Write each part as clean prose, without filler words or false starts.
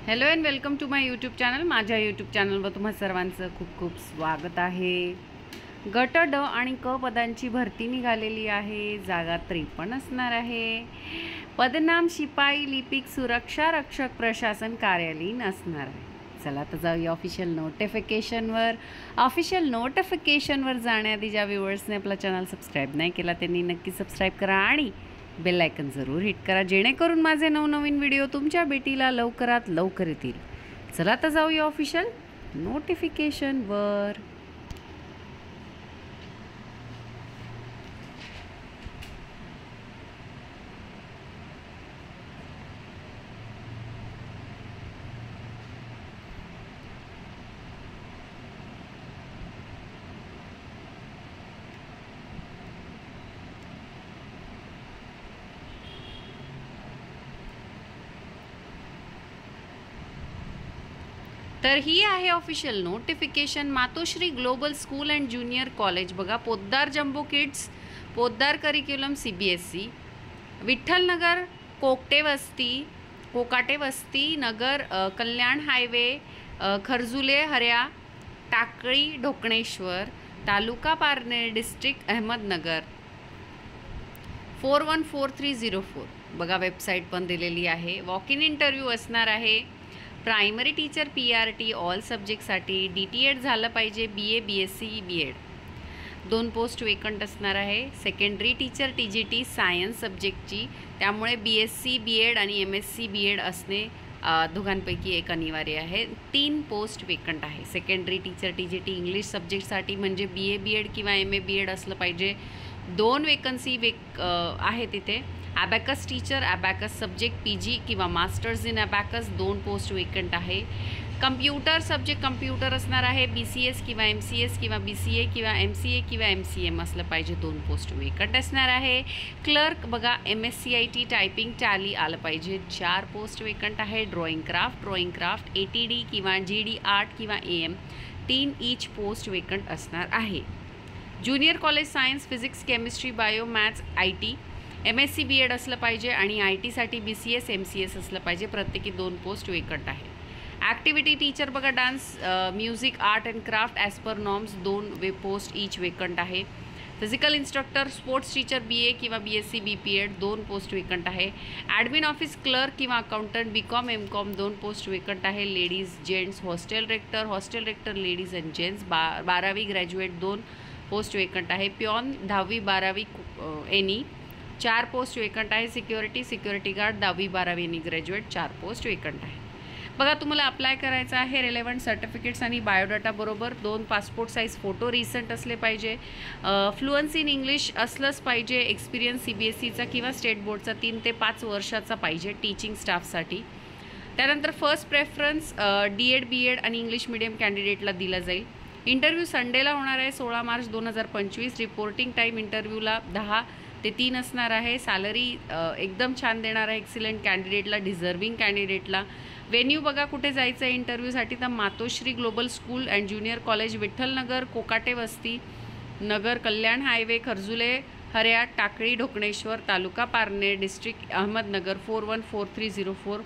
Hello and welcome to my YouTube channel. माझ्या YouTube चॅनलवर तुम्हा सर्वांचं खूप खूप स्वागत आहे। गट ड आणि क पदांची भरती निघालेली आहे। जागा 53 असणार आहे। पदनाम शिपाई, लिपिक, सुरक्षा रक्षक, प्रशासन कार्यालयीन असणार आहे। चला तर जाऊया ऑफिशियल नोटिफिकेशनवर। ऑफिशियल नोटिफिकेशनवर जाण्याआधी ज्या व्ह्यूअर्सने आपला चॅनल सबस्क्राईब नाही केला त्यांनी नक्की सबस्क्राईब करा आणि बेल आयकन जरूर हिट करा, जेणेकरून माझे नवनवीन व्हिडिओ तुमच्या भेटीला लवकरात लवकर येतील। चला तर जाऊया ऑफिशियल नोटिफिकेशनवर। तर ही आहे official notification. Matoshri global school and junior college बघा, Poddar jumbo kids, Poddar curriculum CBSE, Vitthalnagar, Kokate Vasti Nagar, Kalyan highway, Kharjule Harya, Takali Dhokeshwar, taluka Parner, district Ahmednagar 414304 बघा। वेबसाईट पण दिलेली आहे। वॉक इन इंटरव्ह्यू असणार आहे। प्रायमरी टीचर PRT ऑल सब्जेक्टसाठी, DTED झालं पाहिजे, BA BSc BEd। 2 post vacant असणार आहे। सेकंडरी टीचर TGT सायन्स सब्जेक्टची, त्यामुळे BSc BEd आणि MSc BEd असणे दोघांपैकी एक अनिवार्य आहे। 3 पोस्ट वेकंट आहे। सेकंडरी टीचर TGT इंग्लिश सब्जेक्टसाठी म्हणजे BA BEd किंवा MA BEd असलं पाहिजे। 2 वेकन्सी आहे तिथे। Abacus teacher, abacus subject PG किंवा masters in abacus 2 post vacant आहे। कम्प्युटर सब्जेक्ट कम्प्युटर असणार आहे। BCS किंवा MCS किंवा BCA किंवा MCA किंवा MCM असलं पाहिजे। 2 पोस्ट वेकंट असणार आहे। क्लर्क बघा, MSCIT टायपिंग टॅली आलं पाहिजे। 4 पोस्ट वेकंट आहे। ड्रॉइंग क्राफ्ट ATD किंवा GD आर्ट किंवा AM 3 ईच पोस्ट वेकंट असणार आहे। Junior college science, physics, chemistry, bio, maths, IT MSc BEd असलं पाहिजे आणि ITसाठी BCS MCS असलं पाहिजे। प्रत्येकी 2 पोस्ट वेकंट आहे। ॲक्टिव्हिटी टीचर बघा, dance, music, art and craft as per norms 2 post each vacant आहे। Physical instructor, sports teacher BA किंवा BSc BPEd 2 पोस्ट वेकंट आहे। ॲडमिन ऑफिस क्लर्क किंवा accountant BCom MCom 2 post vacant आहे। Ladies gents hostel rector ladies and gents 12वी graduate 2 post vacant आहे। Peon 10वी 12वी any 4 post vacant आहे। Security guard 10वी 12वी एनी ग्रॅज्युएट 4 पोस्ट वेकंट आहे। बघा, तुम्हाला अप्लाय करायचं आहे। रिलेव्हंट सर्टिफिकेट्स आणि बायोडाटा बरोबर 2 पासपोर्ट साईज फोटो रिसेंट असले पाहिजे। फ्लुअन्सी इन इंग्लिश असलंच पाहिजे। एक्सपिरियन्स CBSEचा किंवा स्टेट बोर्डचा 3 ते 5 वर्षाचा पाहिजे टीचिंग स्टाफसाठी। त्यानंतर फर्स्ट प्रेफरन्स DEd BEd आणि इंग्लिश मीडियम कॅन्डिडेटला दिला जाईल। इंटरव्ह्यू संडेला होणार आहे 16 मार्च 2025। रिपोर्टिंग टाईम इंटरव्ह्यूला 10 ते 3 असणार आहे। सॅलरी एकदम छान देणार आहे एक्सिलंट कॅन्डिडेटला, डिझर्विंग कॅन्डिडेटला। वेन्यू बघा कुठे जायचं आहे इंटरव्ह्यूसाठी, तर Matoshri global school and junior college, Vitthalnagar, Kokate Vasti Nagar, Kalyan highway, Kharjule Harya, Takali Dhokeshwar, taluka Parner, district Ahmednagar 414304।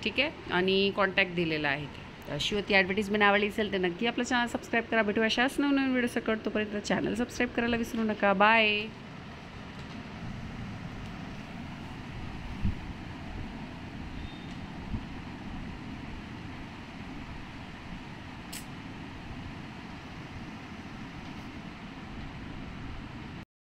ठीक आहे, आणि कॉन्टॅक्ट दिलेला आहे ते। अशी होती ॲडव्हर्टिजमेंट आवडली असेल तर नक्की आपलं चॅनल सबस्क्राईब करा। भेटू अशाच नवनवीन व्हिडिओ सकट, तोपर्यंत चॅनल सबस्क्राईब करायला विसरू नका। बाय।